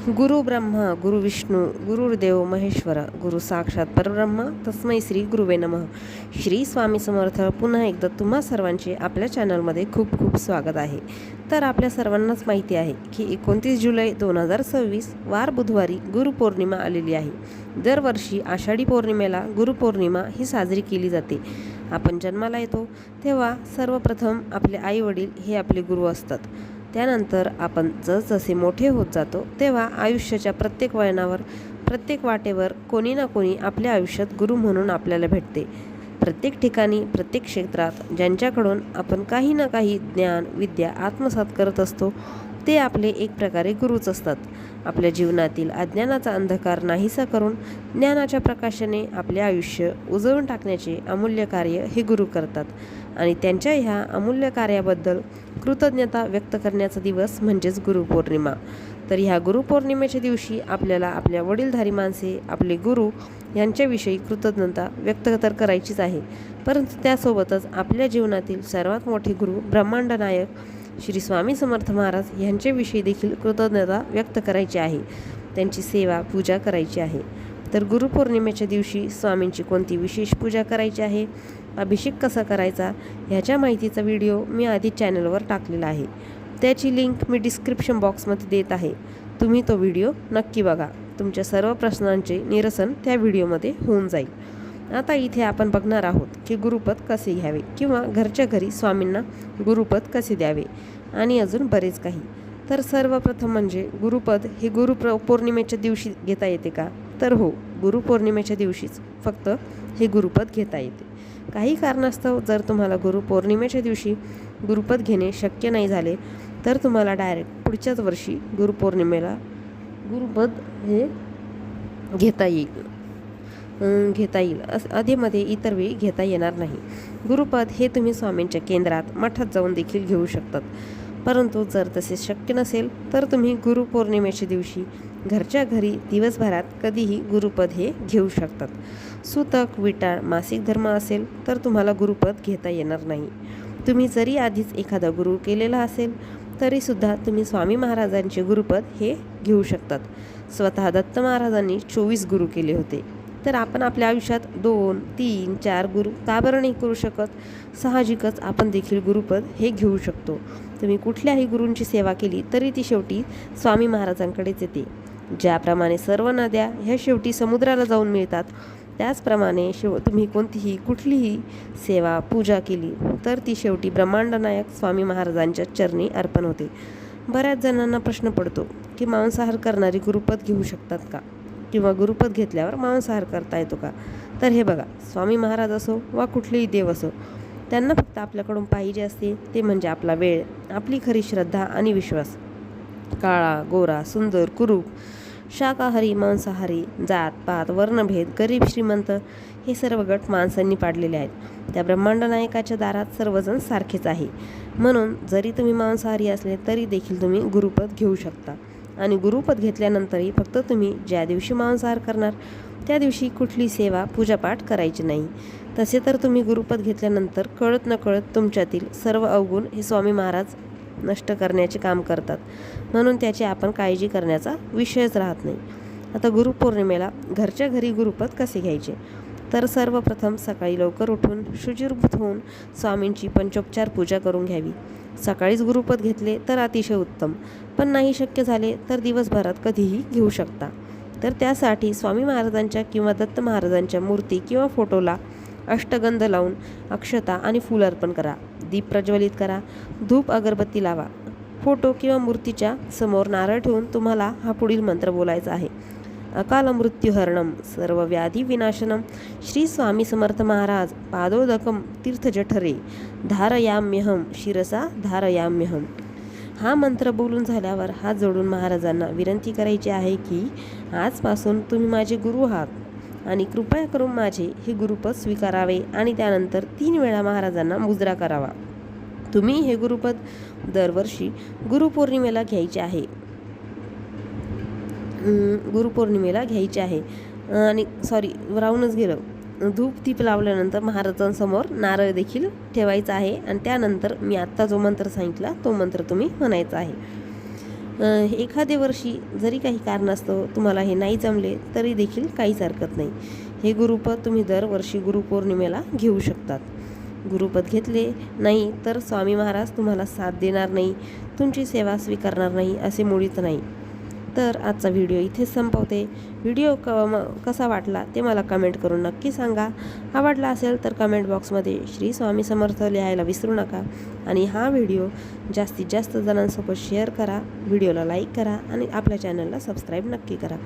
गुरु ब्रह्मा गुरु विष्णू गुरुर्देव महेश्वर गुरु साक्षात परब्रह्म तस्मै श्री गुरुवे नमः. श्री स्वामी समर्थ. पुन्हा एकदा तुम्हा सर्वांचे आपल्या चॅनलमध्ये खूप खूप स्वागत आहे. तर आपल्या सर्वांनाच माहिती आहे की 29 जुलै 2026 वार बुधवारी गुरुपौर्णिमा आलेली आहे. दरवर्षी आषाढी पौर्णिमेला गुरुपौर्णिमा ही साजरी केली जाते. आपण जन्माला येतो तेव्हा सर्वप्रथम आपले आई वडील हे आपले गुरु असतात. त्यानंतर आपण जसजसे मोठे होत जातो तेव्हा आयुष्याच्या प्रत्येक वळणावर प्रत्येक वाटेवर कोणी ना कोणी आपल्या आयुष्यात गुरु म्हणून आपल्याला भेटते. प्रत्येक ठिकाणी प्रत्येक क्षेत्रात ज्यांच्याकडून आपण काही ना काही ज्ञान विद्या आत्मसात करत असतो ते आपले एक प्रकारे गुरुच असतात. आपल्या जीवनातील अज्ञानाचा अंधकार नाहीसा करून ज्ञानाच्या प्रकाशाने आपले आयुष्य उजळून टाकण्याचे अमूल्य कार्य हे गुरु करतात आणि त्यांच्या ह्या अमूल्य कार्याबद्दल कृतज्ञता व्यक्त करण्याचा दिवस म्हणजेच गुरुपौर्णिमा. तर ह्या गुरुपौर्णिमेच्या दिवशी आपल्याला आपल्या वडीलधारी माणसे आपले गुरु यांच्याविषयी कृतज्ञता व्यक्त तर करायचीच आहे, परंतु त्यासोबतच आपल्या जीवनातील सर्वात मोठे गुरु ब्रह्मांड नायक श्री स्वामी समर्थ महाराज यांच्याविषयी देखील कृतज्ञता व्यक्त करायची आहे. त्यांची सेवा पूजा करायची आहे. तर गुरुपौर्णिमेच्या दिवशी स्वामींची कोणती विशेष पूजा करायची आहे, अभिषेक कसा करायचा ह्याच्या माहितीचा व्हिडिओ मी आधी चॅनलवर टाकलेला आहे. त्याची लिंक मी डिस्क्रिप्शन बॉक्समध्ये देत आहे. तुम्ही तो व्हिडिओ नक्की बघा. तुमच्या सर्व प्रश्नांचे निरसन त्या व्हिडिओमध्ये होऊन जाईल. आता इथे आपण बघणार आहोत की गुरुपद कसे घ्यावे किंवा घरच्या घरी स्वामींना गुरुपद कसे द्यावे आणि अजून बरेच काही. तर सर्वप्रथम म्हणजे गुरुपद हे पौर्णिमेच्या दिवशी घेता येते का? तर हो, गुरुपौर्णिमेच्या दिवशीच फक्त हे गुरुपद घेता येते. काही कारणास्तव जर तुम्हाला गुरुपौर्णिमेच्या दिवशी गुरुपद घेणे शक्य नाही झाले तर तुम्हाला डायरेक्ट पुढच्याच वर्षी गुरुपौर्णिमेला गुरुपद हे घेता येईल. आधीमध्ये इतर वेळी घेता येणार नाही. गुरुपद हे तुम्ही स्वामींच्या केंद्रात मठात जाऊन देखील घेऊ शकतात. परंतु जर तसे शक्य नसेल तर तुम्ही गुरुपौर्णिमेच्या दिवशी घरच्या घरी दिवसभरात कधीही गुरुपद हे घेऊ शकतात. सुतक विटाळ मासिक धर्म असेल तर तुम्हाला गुरुपद घेता येणार नाही. तुम्ही जरी आधीच एखादा गुरु केलेला असेल तरीसुद्धा तुम्ही स्वामी महाराजांचे गुरुपद हे घेऊ शकतात. स्वतः दत्त महाराजांनी 24 गुरु केले होते. तर आपण आपल्या आयुष्यात 2, 3, 4 गुरु का बरं नाही करू शकत? साहजिकच आपण देखील गुरुपद हे घेऊ शकतो. तुम्ही कुठल्याही गुरूंची सेवा केली तरी ती शेवटी स्वामी महाराजांकडेच येते. ज्याप्रमाणे सर्व नद्या ह्या शेवटी समुद्राला जाऊन मिळतात त्याचप्रमाणे तुम्ही कुठलीही सेवा पूजा केली तर ती शेवटी ब्रह्मांड नायक स्वामी महाराजांच्या चरणी अर्पण होते. बऱ्याच जणांना प्रश्न पडतो की मांसाहार करणारी गुरुपद घेऊ शकतात का किंवा गुरुपद घेतल्यावर मांसाहार करता येतो का? तर हे बघा, स्वामी महाराज असो वा कुठलेही देव असो त्यांना फक्त आपल्याकडून पाहिजे असते ते म्हणजे आपला वेळ, आपली खरी श्रद्धा आणि विश्वास. काळा गोरा सुंदर कुरूप शाकाहारी मांसाहारी जात पात वर्णभेद गरीब श्रीमंत हे सर्व गट माणसांनी पाडलेले आहेत. त्या ब्रह्मांड नायकाच्या दारात सर्वजण सारखेच आहे. म्हणून जरी तुम्ही मांसाहारी असले तरी देखील तुम्ही गुरुपद घेऊ शकता. आणि गुरुपद घेतल्यानंतरही फक्त तुम्ही ज्या दिवशी मांसाहार करणार त्या दिवशी कुठली सेवा पूजापाठ करायची नाही. तसे तर तुम्ही गुरुपद घेतल्यानंतर कळत नकळत तुमच्यातील सर्व अवगुण हे स्वामी महाराज नष्ट करण्याचे काम करतात. म्हणून त्याची आपण काळजी करण्याचा विषयच राहत नाही. आता गुरुपौर्णिमेला घरच्या घरी गुरुपद कसे घ्यायचे? तर सर्वप्रथम सकाळी लवकर उठून शुचिर्भूत होऊन स्वामींची पंचोपचार पूजा करून घ्यावी. सकाळीच गुरुपद घेतले तर अतिशय उत्तम, पण नाही शक्य झाले तर दिवसभरात कधीही घेऊ शकता. तर त्यासाठी स्वामी महाराजांच्या किंवा दत्त महाराजांच्या मूर्ती किंवा फोटोला अष्टगंध लावून अक्षता आणि फूल अर्पण करा. दीप प्रज्वलित करा. धूप अगरबत्ती लावा. फोटो किंवा मूर्तीच्या समोर नारळ ठेवून तुम्हाला हा पुढील मंत्र बोलायचा आहे. अकाल मृत्युहरणम सर्व व्याधी विनाशनम श्री स्वामी समर्थ महाराज पादोदकम तीर्थजठरे धारयाम्यहम शिरसा धारयाम्यहम. हा मंत्र बोलून झाल्यावर हात जोडून महाराजांना विनंती करायची आहे की आजपासून तुम्ही माझे गुरु आहात आणि कृपया करून माझे हे गुरुपद स्वीकारावे आणि त्यानंतर 3 वेळा महाराजांना मुजरा करावा. तुम्ही हे गुरुपद दरवर्षी गुरुपौर्णिमेला घ्यायचे आहे. आणि राहूनच गेलं. धूप दीप लावल्यानंतर महाराजांसमोर नारळ देखील ठेवायचा आहे आणि त्यानंतर मी आत्ता जो मंत्र सांगितला तो मंत्र तुम्ही म्हणायचा आहे. एखाद्या वर्षी जरी काही कारणास्तव तुम्हाला हे नाही जमले तरी देखील काहीच हरकत नाही. हे गुरुपद तुम्ही दरवर्षी गुरुपौर्णिमेला घेऊ शकतात. गुरुपद घेतले नाही तर स्वामी महाराज तुम्हाला साथ देणार नाही, तुमची सेवा स्वीकारणार नाही असे मुळीच नाही. तर आजचा व्हिडिओ इथेच संपवते. व्हिडिओ कसा वाटला ते मला कमेंट करून नक्की सांगा. आवडला असेल तर कमेंट बॉक्समध्ये श्री स्वामी समर्थ लिहायला विसरू नका. आणि हा व्हिडिओ जास्तीत जास्त जणांसोबत शेअर करा, व्हिडिओला लाईक करा आणि आपल्या चॅनलला सबस्क्राईब नक्की करा.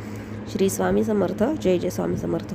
श्री स्वामी समर्थ. जय जय स्वामी समर्थ.